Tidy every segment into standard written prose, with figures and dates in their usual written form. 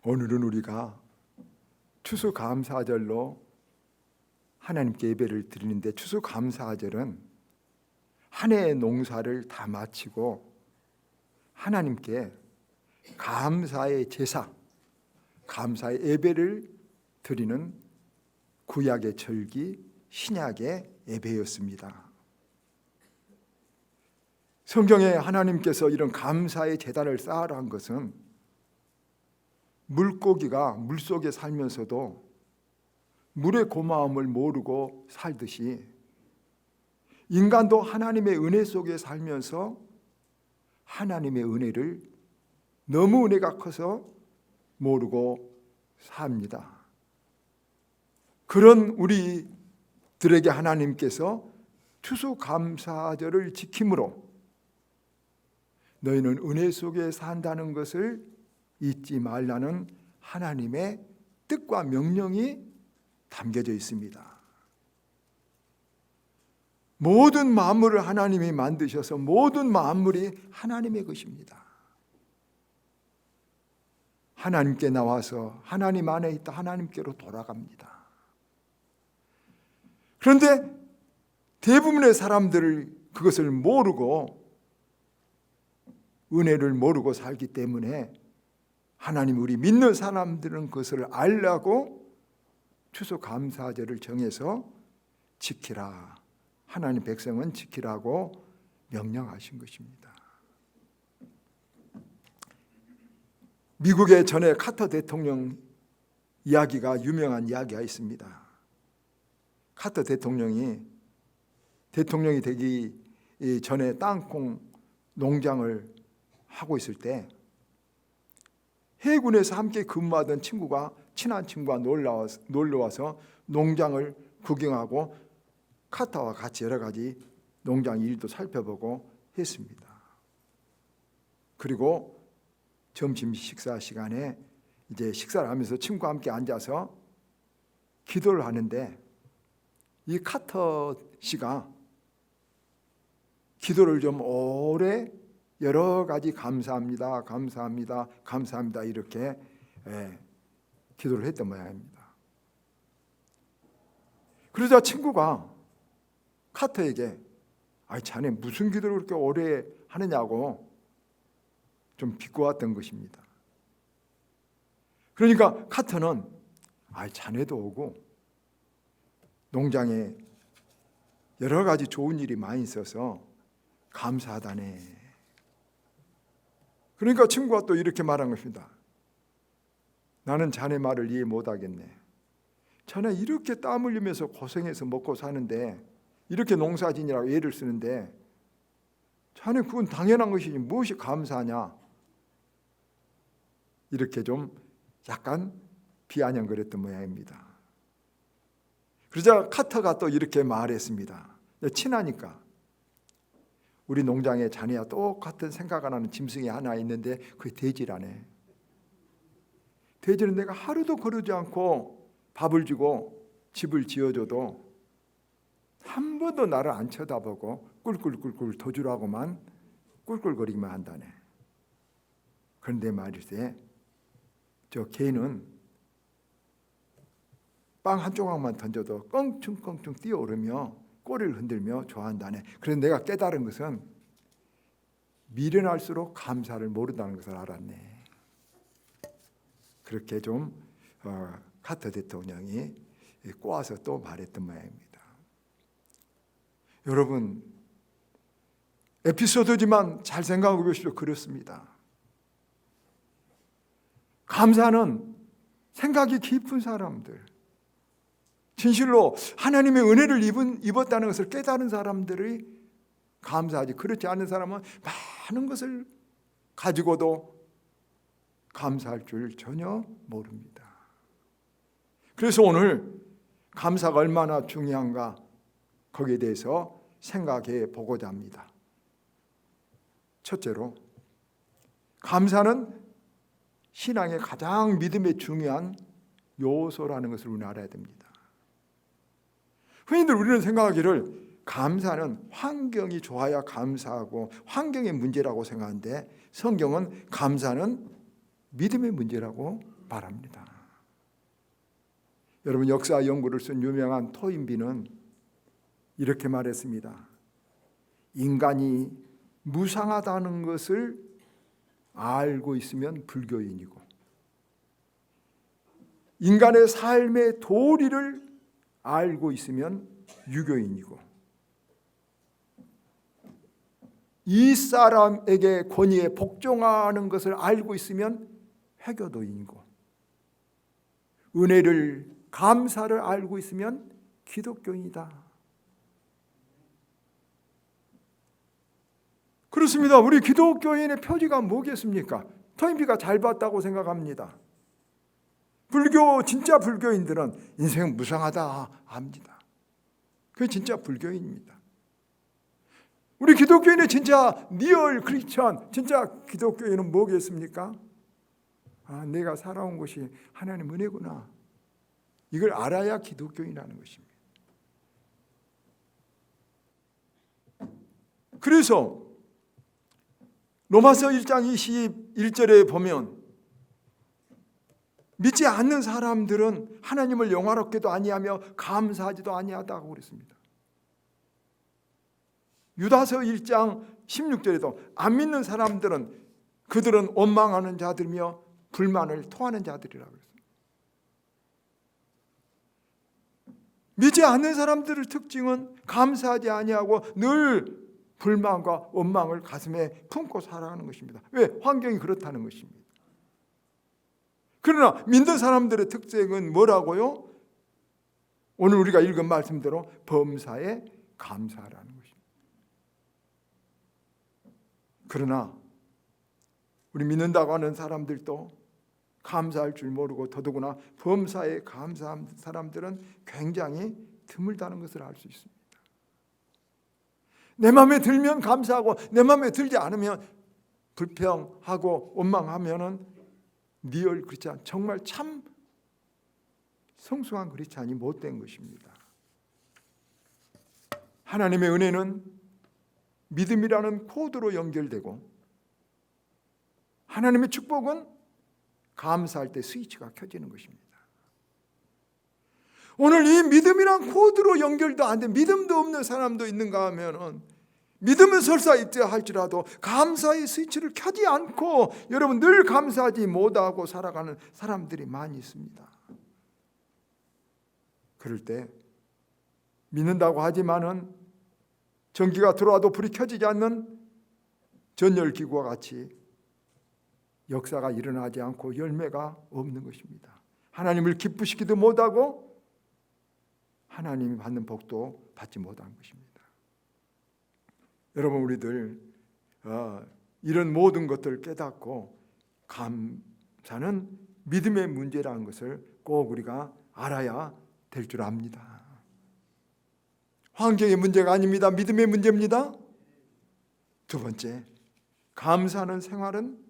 오늘은 우리가 추수감사절로 하나님께 예배를 드리는데, 추수감사절은 한 해의 농사를 다 마치고 하나님께 감사의 제사, 감사의 예배를 드리는 구약의 절기, 신약의 예배였습니다. 성경에 하나님께서 이런 감사의 제단을 쌓으라 한 것은 물고기가 물속에 살면서도 물의 고마움을 모르고 살듯이 인간도 하나님의 은혜 속에 살면서 하나님의 은혜를 너무 은혜가 커서 모르고 삽니다. 그런 우리들에게 하나님께서 추수감사절을 지킴으로 너희는 은혜 속에 산다는 것을 잊지 말라는 하나님의 뜻과 명령이 담겨져 있습니다. 모든 만물을 하나님이 만드셔서 모든 만물이 하나님의 것입니다. 하나님께 나와서 하나님 안에 있다 하나님께로 돌아갑니다. 그런데 대부분의 사람들을 그것을 모르고 은혜를 모르고 살기 때문에 하나님, 우리 믿는 사람들은 그것을 알라고 추수감사절을 정해서 지키라, 하나님 백성은 지키라고 명령하신 것입니다. 미국의 전에 카터 대통령 이야기가 유명한 이야기가 있습니다. 카터 대통령이 되기 전에 땅콩 농장을 하고 있을 때 해군에서 함께 근무하던 친한 친구가 놀러와서 농장을 구경하고 카터와 같이 여러 가지 농장 일도 살펴보고 했습니다. 그리고 점심 식사 시간에 이제 식사를 하면서 친구와 함께 앉아서 기도를 하는데, 이 카터 씨가 기도를 좀 오래 여러 가지 감사합니다, 감사합니다, 감사합니다 이렇게 기도를 했던 모양입니다. 그러자 친구가 카터에게 자네 무슨 기도를 그렇게 오래 하느냐고 좀 비꼬았던 것입니다. 그러니까 카터는 자네도 오고 농장에 여러 가지 좋은 일이 많이 있어서 감사하다네. 그러니까 친구가 또 이렇게 말한 것입니다. 나는 자네 말을 이해 못하겠네. 자네 이렇게 땀 흘리면서 고생해서 먹고 사는데, 이렇게 농사짓느라고 애를 쓰는데 자네 그건 당연한 것이지 무엇이 감사하냐. 이렇게 좀 약간 비아냥거렸던 모양입니다. 그러자 카터가 또 이렇게 말했습니다. 친하니까. 우리 농장에 자네와 똑같은 생각을 하는 짐승이 하나 있는데 그게 돼지라네. 돼지는 내가 하루도 거르지 않고 밥을 주고 집을 지어줘도 한 번도 나를 안 쳐다보고 꿀꿀꿀꿀 더 주라고만 꿀꿀거리기만 한다네. 그런데 말일세 저 개는 빵 한 조각만 던져도 껑충껑충 뛰어오르며 꼬리를 흔들며 좋아한다네. 그래서 내가 깨달은 것은 미련할수록 감사를 모른다는 것을 알았네. 그렇게 좀 카터 대통령이 꼬아서 또 말했던 모양입니다. 여러분, 에피소드지만 잘 생각해 보십시오. 그렇습니다. 감사는 생각이 깊은 사람들, 진실로 하나님의 은혜를 입었다는 것을 깨달은 사람들이 감사하지, 그렇지 않은 사람은 많은 것을 가지고도 감사할 줄 전혀 모릅니다. 그래서 오늘 감사가 얼마나 중요한가 거기에 대해서 생각해 보고자 합니다. 첫째로, 감사는 신앙의 가장 믿음에 중요한 요소라는 것을 우리는 알아야 됩니다. 흔히들 우리는 생각하기를 감사는 환경이 좋아야 감사하고 환경의 문제라고 생각하는데, 성경은 감사는 믿음의 문제라고 바랍니다. 여러분, 역사 연구를 쓴 유명한 토인비는 이렇게 말했습니다. 인간이 무상하다는 것을 알고 있으면 불교인이고, 인간의 삶의 도리를 알고 있으면 유교인이고, 이 사람에게 권위에 복종하는 것을 알고 있으면 회교도인이고, 은혜를 감사를 알고 있으면 기독교인이다. 그렇습니다. 우리 기독교인의 표지가 뭐겠습니까? 토인비가 잘 봤다고 생각합니다. 진짜 불교인들은 인생은 무상하다 압니다. 그게 진짜 불교인입니다. 우리 기독교인의 진짜 리얼 크리스천, 진짜 기독교인은 뭐겠습니까? 내가 살아온 것이 하나님 은혜구나. 이걸 알아야 기독교인이라는 것입니다. 그래서 로마서 1장 21절에 보면 믿지 않는 사람들은 하나님을 영화롭게도 아니하며 감사하지도 아니하다고 그랬습니다. 유다서 1장 16절에도 안 믿는 사람들은 그들은 원망하는 자들이며 불만을 토하는 자들이라고 했습니다. 믿지 않는 사람들의 특징은 감사하지 아니하고 늘 불만과 원망을 가슴에 품고 살아가는 것입니다. 왜? 환경이 그렇다는 것입니다. 그러나 믿는 사람들의 특징은 뭐라고요? 오늘 우리가 읽은 말씀대로 범사에 감사하라는 것입니다. 그러나 우리 믿는다고 하는 사람들도 감사할 줄 모르고, 더더구나 범사에 감사한 사람들은 굉장히 드물다는 것을 알 수 있습니다. 내 마음에 들면 감사하고 내 마음에 들지 않으면 불평하고 원망하면은 리얼 크리스찬, 정말 참 성숙한 크리스찬이 못된 것입니다. 하나님의 은혜는 믿음이라는 코드로 연결되고, 하나님의 축복은 감사할 때 스위치가 켜지는 것입니다. 오늘 이 믿음이란 코드로 연결도 안 돼 믿음도 없는 사람도 있는가 하면은, 믿음은 설사 있다 할지라도 감사의 스위치를 켜지 않고 여러분 늘 감사하지 못하고 살아가는 사람들이 많이 있습니다. 그럴 때 믿는다고 하지만은 전기가 들어와도 불이 켜지지 않는 전열기구와 같이 역사가 일어나지 않고 열매가 없는 것입니다. 하나님을 기쁘시키도 못하고 하나님이 받는 복도 받지 못한 것입니다. 여러분, 우리들 이런 모든 것들을 깨닫고 감사는 믿음의 문제라는 것을 꼭 우리가 알아야 될 줄 압니다. 환경의 문제가 아닙니다. 믿음의 문제입니다. 두 번째, 감사하는 생활은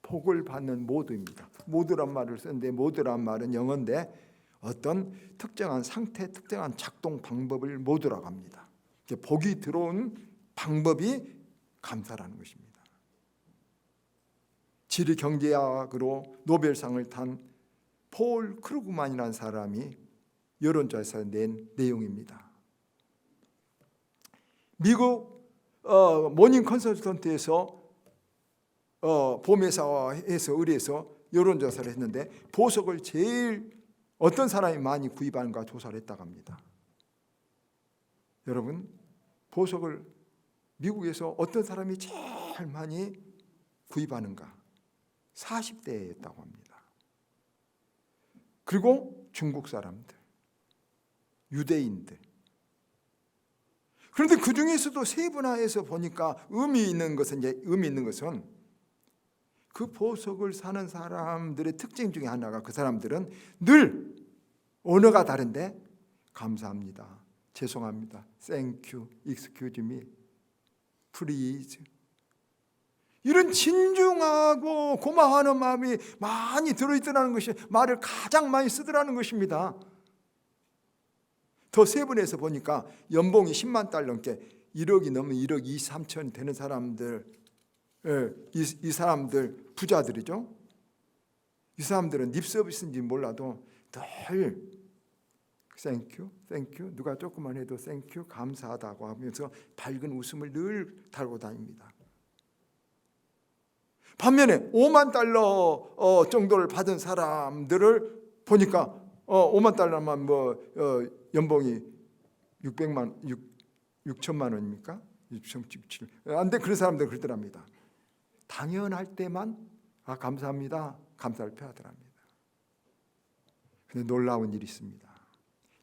복을 받는 모드입니다. 모드란 말을 쓰는데, 모드란 말은 영어인데 어떤 특정한 상태, 특정한 작동 방법을 모드라고 합니다. 복이 들어온 방법이 감사라는 것입니다. 지리 경제학으로 노벨상을 탄 폴 크루그만이라는 사람이 여론조사에서 낸 내용입니다. 미국 모닝 컨설턴트에서 보메사에서 의뢰해서 여론조사를 했는데, 보석을 제일 어떤 사람이 많이 구입하는가 조사를 했다고 합니다. 여러분, 보석을 미국에서 어떤 사람이 제일 많이 구입하는가? 40대였다고 합니다. 그리고 중국 사람들, 유대인들. 그런데 그 중에서도 세분화해서 보니까 의미 있는 것은 그 보석을 사는 사람들의 특징 중에 하나가, 그 사람들은 늘 언어가 다른데 감사합니다, 죄송합니다, thank you, excuse me, please, 이런 진중하고 고마워하는 마음이 많이 들어있더라는 것이, 말을 가장 많이 쓰더라는 것입니다. 더 세분해서 보니까 연봉이 10만 달러 넘게, 1억이 넘으면 1억 2, 3천 되는 사람들, 이 사람들 부자들이죠. 이 사람들은 립 서비스인지 몰라도 늘 땡큐, 땡큐, 누가 조금만 해도 땡큐, 감사하다고 하면서 밝은 웃음을 늘 달고 다닙니다. 반면에 5만 달러 정도를 받은 사람들을 보니까 5만 달러만 연봉이 6천만 원입니까? 6,700. 안돼, 그런 사람들 그러더랍니다. 당연할 때만 감사합니다, 감사를 표하더랍니다. 근데 놀라운 일이 있습니다.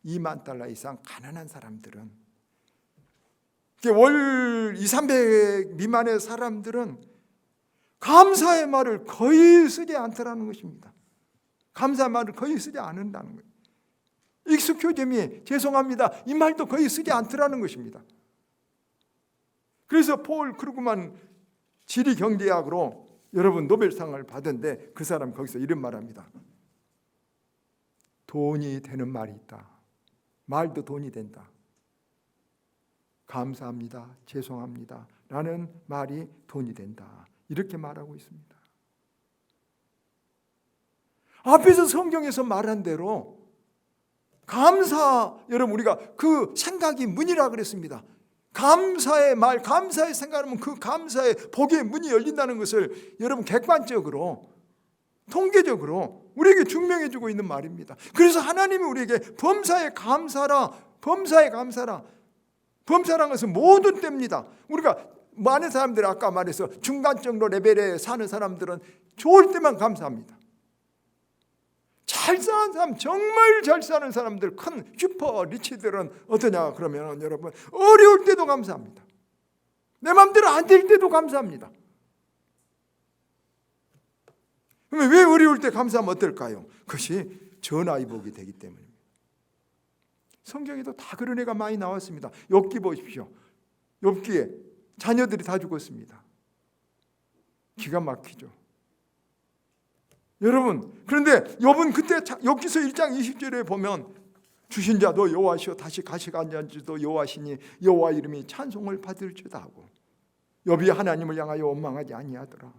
2만 달러 이상 가난한 사람들은, 월 200-300 미만의 사람들은 감사의 말을 거의 쓰지 않더라는 것입니다. 감사의 말을 거의 쓰지 않는다는 거예요. 익스큐즈미, 죄송합니다, 이 말도 거의 쓰지 않더라는 것입니다. 그래서 폴 크루그만 지리경제학으로 여러분 노벨상을 받은데 그 사람 거기서 이런 말합니다. 돈이 되는 말이 있다. 말도 돈이 된다. 감사합니다, 죄송합니다 라는 말이 돈이 된다. 이렇게 말하고 있습니다. 앞에서 성경에서 말한 대로 감사, 여러분 우리가 그 생각이 문이라 그랬습니다. 감사의 말, 감사의 생각하면 그 감사의 복의 문이 열린다는 것을 여러분 객관적으로, 통계적으로 우리에게 증명해 주고 있는 말입니다. 그래서 하나님이 우리에게 범사에 감사라, 범사에 감사라. 범사라는 것은 모든 때입니다. 우리가 많은 사람들이 아까 말해서 중간 정도 레벨에 사는 사람들은 좋을 때만 감사합니다. 잘 사는 사람, 정말 잘 사는 사람들, 큰 슈퍼 리치들은 어떠냐 그러면 여러분 어려울 때도 감사합니다. 내 마음대로 안 될 때도 감사합니다. 그러면 왜 어려울 때 감사하면 어떨까요? 그것이 전화위복이 되기 때문입니다. 성경에도 다 그런 애가 많이 나왔습니다. 욥기 보십시오. 욥기에 자녀들이 다 죽었습니다. 기가 막히죠. 여러분, 그런데 욥은 그때 욥기서 1장 20절에 보면 주신 자도 여호와시오 다시 가시가 자도 여호와시니 여호와 이름이 찬송을 받을지어다 하고, 욥이 하나님을 향하여 원망하지 아니하더라.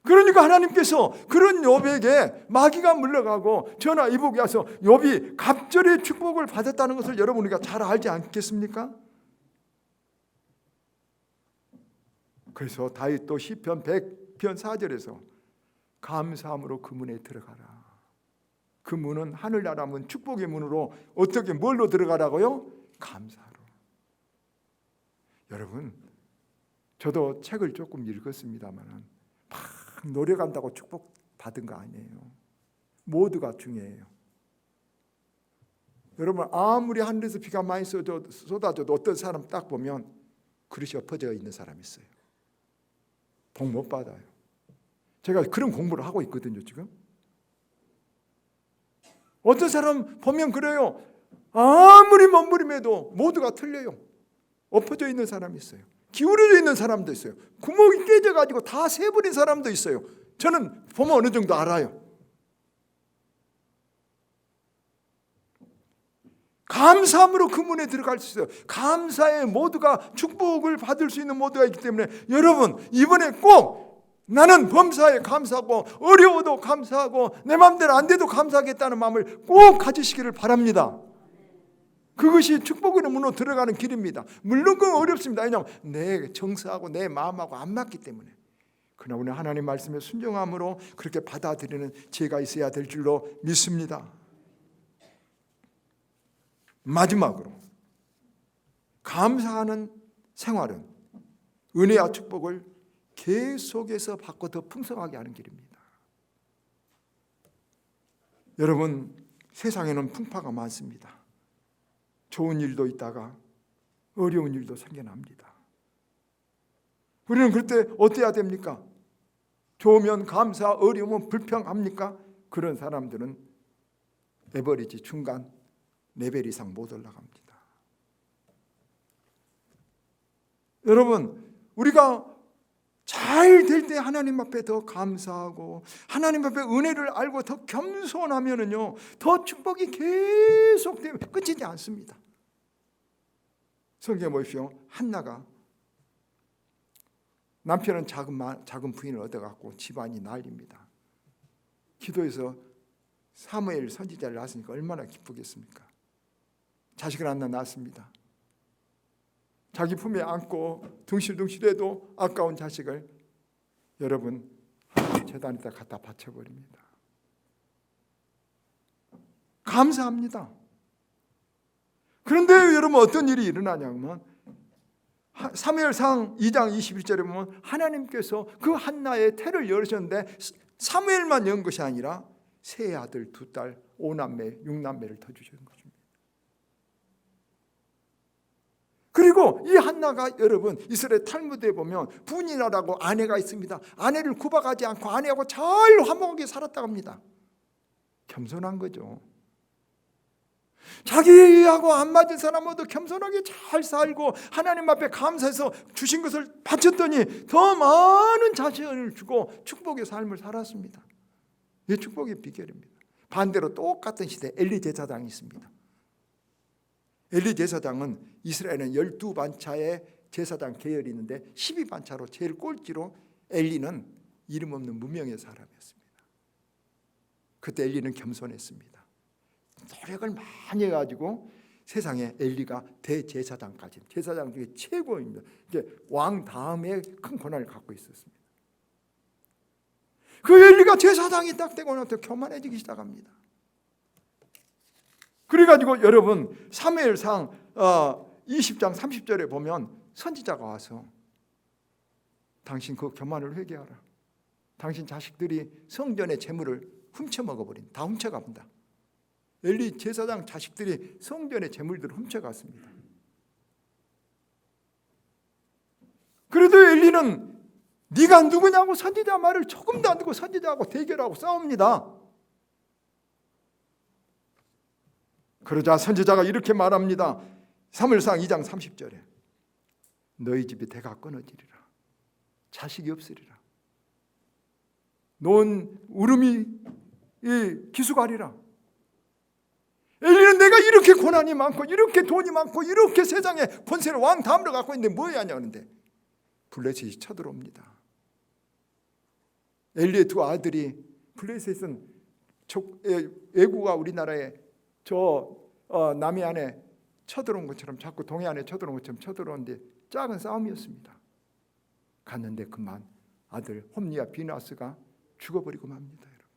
그러니까 하나님께서 그런 욥에게 마귀가 물러가고 전화위복이 와서 욥이 갑절의 축복을 받았다는 것을 여러분 우리가 잘 알지 않겠습니까? 그래서 다윗도 시편 100편 4절에서 감사함으로 그 문에 들어가라. 그 문은 하늘나라 문, 축복의 문으로 어떻게 뭘로 들어가라고요? 감사로. 여러분, 저도 책을 조금 읽었습니다만 막 노력한다고 축복 받은 거 아니에요. 모두가 중요해요. 여러분, 아무리 하늘에서 비가 많이 쏟아져도 어떤 사람 딱 보면 그릇이 엎어져 있는 사람이 있어요. 복 못 받아요. 제가 그런 공부를 하고 있거든요, 지금. 어떤 사람 보면 그래요. 아무리 몸부림해도 모두가 틀려요. 엎어져 있는 사람이 있어요. 기울어져 있는 사람도 있어요. 구멍이 깨져가지고 다 새버린 사람도 있어요. 저는 보면 어느 정도 알아요. 감사함으로 그 문에 들어갈 수 있어요. 감사에 모두가 축복을 받을 수 있는 모두가 있기 때문에 여러분, 이번에 꼭 나는 범사에 감사하고 어려워도 감사하고 내 마음대로 안 돼도 감사하겠다는 마음을 꼭 가지시기를 바랍니다. 그것이 축복의 문으로 들어가는 길입니다. 물론 그건 어렵습니다. 왜냐하면 내 정서하고 내 마음하고 안 맞기 때문에. 그러나 우리 하나님 말씀에 순종함으로 그렇게 받아들이는 지혜가 있어야 될 줄로 믿습니다. 마지막으로 감사하는 생활은 은혜와 축복을 계속해서 받고 더 풍성하게 하는 길입니다. 여러분, 세상에는 풍파가 많습니다. 좋은 일도 있다가 어려운 일도 생겨납니다. 우리는 그때 어때야 됩니까? 좋으면 감사, 어려우면 불평합니까? 그런 사람들은 에버리지 중간 레벨 이상 못 올라갑니다. 여러분, 우리가 잘 될 때 하나님 앞에 더 감사하고 하나님 앞에 은혜를 알고 더 겸손하면은요, 더 축복이 계속되면 끝이지 않습니다. 성경에 보십시오. 한나가 남편은 작은 부인을 얻어갖고 집안이 난립니다. 기도해서 사무엘 선지자를 낳았으니까 얼마나 기쁘겠습니까? 자식을 하나 낳았습니다. 자기 품에 안고 둥실둥실해도 아까운 자식을 여러분 제단에다 갖다 바쳐버립니다. 감사합니다. 그런데 여러분 어떤 일이 일어나냐면 사무엘상 2장 21절에 보면 하나님께서 그 한나의 태를 열으셨는데 사무엘만 연 것이 아니라 세 아들, 두 딸, 5남매, 6남매를 더 주시는 것입니다. 그리고 이 한나가 여러분 이스라엘 탈무드에 보면 분이라라고 아내가 있습니다. 아내를 구박하지 않고 아내하고 잘 화목하게 살았다고 합니다. 겸손한 거죠. 자기하고 안 맞은 사람하고도 겸손하게 잘 살고 하나님 앞에 감사해서 주신 것을 바쳤더니 더 많은 자신을 주고 축복의 삶을 살았습니다. 이게 축복의 비결입니다. 반대로 똑같은 시대에 엘리 제사장이 있습니다. 엘리 제사장은 이스라엘은 12반차의 제사장 계열이 있는데 12반차로 제일 꼴찌로 엘리는 이름 없는 무명의 사람이었습니다. 그때 엘리는 겸손했습니다. 노력을 많이 해가지고 세상에 엘리가 대제사장까지, 제사장 중에 최고입니다. 이제 왕 다음에 큰 권한을 갖고 있었습니다. 그 엘리가 제사장이 딱 되고 나서 교만해지기 시작합니다. 그래가지고 여러분 사무엘상 20장 30절에 보면 선지자가 와서 당신 그 교만을 회개하라. 당신 자식들이 성전의 재물을 훔쳐 먹어버린, 다 훔쳐갑니다. 엘리 제사장 자식들이 성전의 재물들을 훔쳐갔습니다. 그래도 엘리는 네가 누구냐고 선지자 말을 조금도 안 듣고 선지자하고 대결하고 싸웁니다. 그러자 선지자가 이렇게 말합니다. 사무엘상 2장 30절에 너희 집에 대가 끊어지리라. 자식이 없으리라. 논 울음이 기수가리라. 엘리는 내가 이렇게 고난이 많고 이렇게 돈이 많고 이렇게 세상에 권세를 왕 다음으로 갖고 있는데 뭐 해야 하냐는데 블레셋이 쳐들어옵니다. 엘리의 두 아들이 블레셋은 애구가 우리나라에 남해안에 쳐들어온 것처럼 자꾸 동해안에 쳐들어온 것처럼 쳐들어오는데 작은 싸움이었습니다. 갔는데 그만 아들 홈리와 비나스가 죽어버리고 맙니다. 여러분.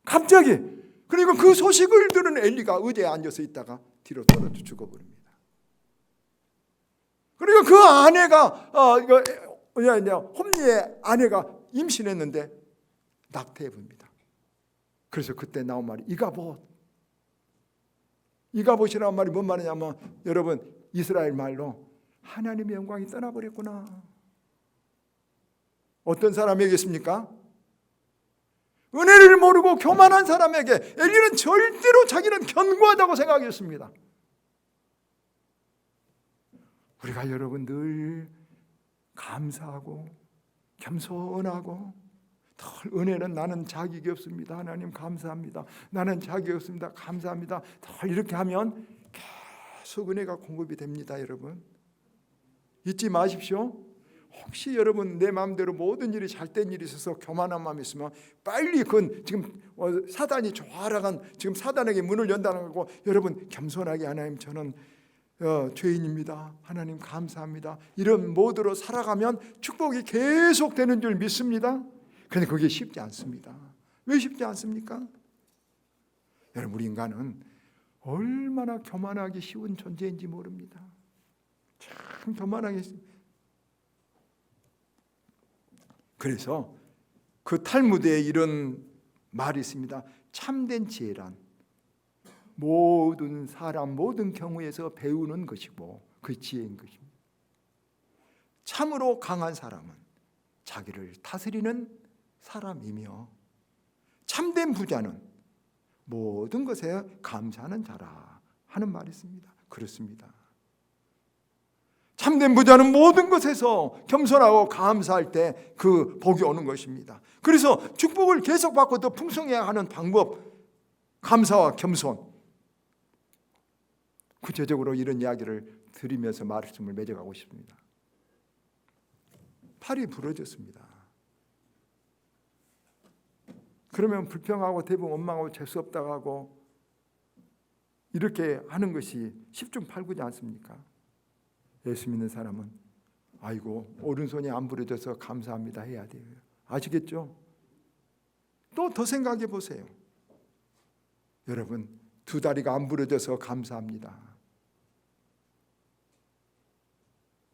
갑자기 그리고 그 소식을 들은 엘리가 의자에 앉아서 있다가 뒤로 떨어져 죽어버립니다. 그리고 그 아내가 홈리의 아내가 임신했는데 낙태해봅니다. 그래서 그때 나온 말이 이가봇이라는 말이 뭔 말이냐면 여러분 이스라엘 말로 하나님의 영광이 떠나버렸구나. 어떤 사람에게입니까? 은혜를 모르고 교만한 사람에게 엘리는 절대로 자기는 견고하다고 생각했습니다. 우리가 여러분 늘 감사하고 겸손하고 덜 은혜는 나는 자격이 없습니다. 하나님 감사합니다. 나는 자격이 없습니다. 감사합니다. 덜 이렇게 하면 계속 은혜가 공급이 됩니다. 여러분 잊지 마십시오. 혹시 여러분 내 마음대로 모든 일이 잘된 일이 있어서 교만한 마음이 있으면 빨리 그건 지금 사단이 조아라간 지금 사단에게 문을 연다는 거고 여러분 겸손하게 하나님 저는 죄인입니다. 하나님 감사합니다. 이런 모드로 살아가면 축복이 계속 되는 줄 믿습니다. 그런데 그게 쉽지 않습니다. 왜 쉽지 않습니까? 여러분 우리 인간은 얼마나 교만하기 쉬운 존재인지 모릅니다. 참 교만하게. 그래서 그 탈무드에 이런 말이 있습니다. 참된 지혜란 모든 사람 모든 경우에서 배우는 것이고 그 지혜인 것입니다. 참으로 강한 사람은 자기를 다스리는 사람이며 참된 부자는 모든 것에 감사하는 자라 하는 말이 있습니다. 그렇습니다. 참된 부자는 모든 것에서 겸손하고 감사할 때 그 복이 오는 것입니다. 그래서 축복을 계속 받고 더 풍성해야 하는 방법, 감사와 겸손. 구체적으로 이런 이야기를 드리면서 말씀을 맺어가고 싶습니다. 팔이 부러졌습니다. 그러면 불평하고 대부분 원망하고 재수 없다고 하고 이렇게 하는 것이 10중 8구지 않습니까? 예수 믿는 사람은 아이고 오른손이 안 부러져서 감사합니다 해야 돼요. 아시겠죠? 또 더 생각해 보세요. 여러분, 두 다리가 안 부러져서 감사합니다.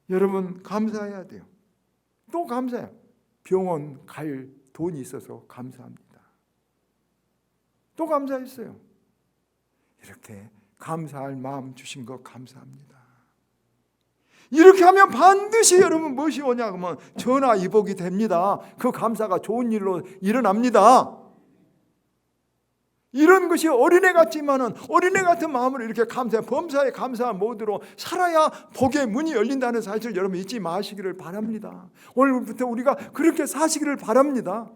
여러분 감사해야 돼요. 또 감사해요. 병원 갈 돈이 있어서 감사합니다. 또 감사했어요. 이렇게 감사할 마음 주신 것 감사합니다. 이렇게 하면 반드시 여러분 무엇이 오냐 하면 전화위복이 됩니다. 그 감사가 좋은 일로 일어납니다. 이런 것이 어린애 같지만은 어린애 같은 마음으로 이렇게 감사해 범사에 감사한 모드로 살아야 복의 문이 열린다는 사실을 여러분 잊지 마시기를 바랍니다. 오늘부터 우리가 그렇게 사시기를 바랍니다.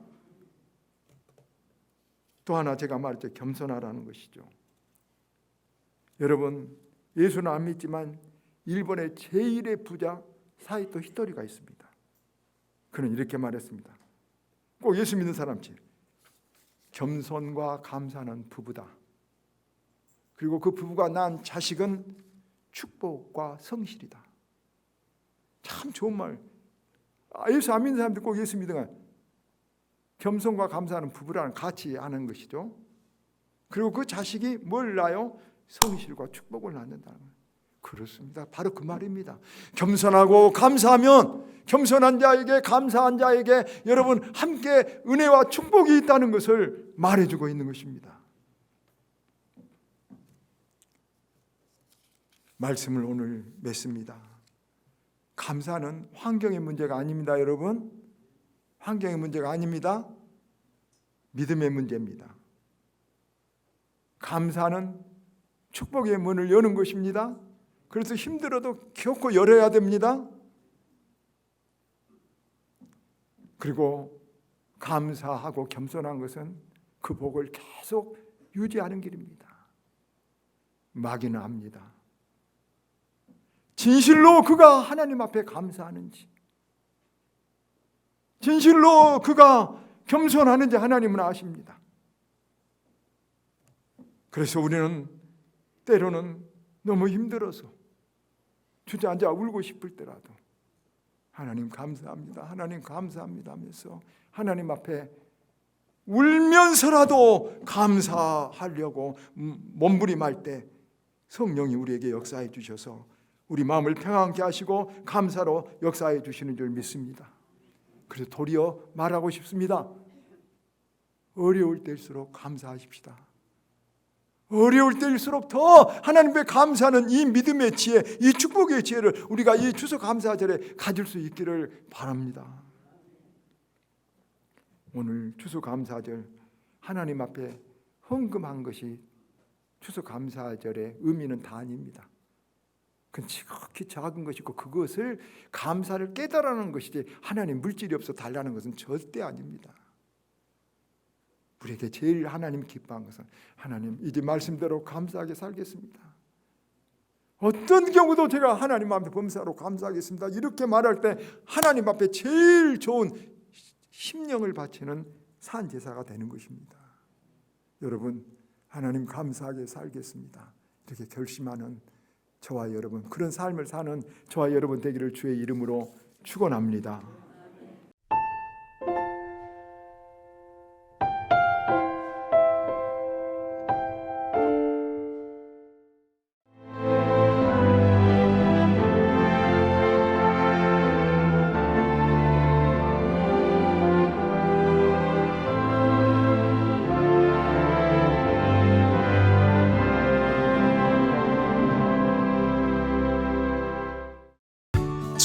또 하나 제가 말했죠. 겸손하라는 것이죠. 여러분 예수는 안 믿지만 일본의 제1의 부자 사이토 히토리가 있습니다. 그는 이렇게 말했습니다. 꼭 예수 믿는 사람처럼 겸손과 감사는 부부다. 그리고 그 부부가 낳은 자식은 축복과 성실이다. 참 좋은 말. 예수 안 믿는 사람들 꼭 예수 믿으면 겸손과 감사는 부부라는 같이 하는 것이죠. 그리고 그 자식이 뭘 낳아요? 성실과 축복을 낳는다는 거예요. 그렇습니다. 바로 그 말입니다. 겸손하고 감사하면 겸손한 자에게 감사한 자에게 여러분 함께 은혜와 축복이 있다는 것을 말해주고 있는 것입니다. 말씀을 오늘 맺습니다. 감사는 환경의 문제가 아닙니다. 여러분 환경의 문제가 아닙니다. 믿음의 문제입니다. 감사는 축복의 문을 여는 것입니다. 그래서 힘들어도 겪고 열어야 됩니다. 그리고 감사하고 겸손한 것은 그 복을 계속 유지하는 길입니다. 마귀는 압니다. 진실로 그가 하나님 앞에 감사하는지, 진실로 그가 겸손하는지 하나님은 아십니다. 그래서 우리는 때로는 너무 힘들어서 주저앉아 울고 싶을 때라도 하나님 감사합니다, 하나님 감사합니다 하면서 하나님 앞에 울면서라도 감사하려고 몸부림할 때 성령이 우리에게 역사해 주셔서 우리 마음을 평안케 하시고 감사로 역사해 주시는 줄 믿습니다. 그래서 도리어 말하고 싶습니다. 어려울 때일수록 감사하십시다. 어려울 때일수록 더 하나님께 감사하는 이 믿음의 지혜, 이 축복의 지혜를 우리가 이 추수감사절에 가질 수 있기를 바랍니다. 오늘 추수감사절 하나님 앞에 헌금한 것이 추수감사절의 의미는 다 아닙니다. 그건 지극히 작은 것이고 그것을 감사를 깨달아는 것이지 하나님 물질이 없어 달라는 것은 절대 아닙니다. 우리에게 제일 하나님 기뻐한 것은 하나님 이제 말씀대로 감사하게 살겠습니다. 어떤 경우도 제가 하나님 앞에 범사로 감사하겠습니다. 이렇게 말할 때 하나님 앞에 제일 좋은 심령을 바치는 산제사가 되는 것입니다. 여러분 하나님 감사하게 살겠습니다. 이렇게 결심하는 저와 여러분, 그런 삶을 사는 저와 여러분 되기를 주의 이름으로 축원합니다.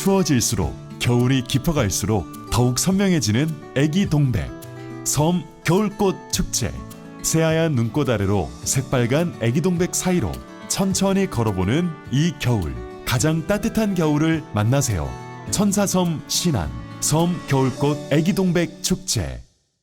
추워질수록 겨울이 깊어갈수록 더욱 선명해지는 애기 동백 섬 겨울꽃 축제. 새하얀 눈꽃 아래로 새빨간 애기 동백 사이로 천천히 걸어보는 이 겨울, 가장 따뜻한 겨울을 만나세요. 천사섬 신안 섬 겨울꽃 애기 동백 축제.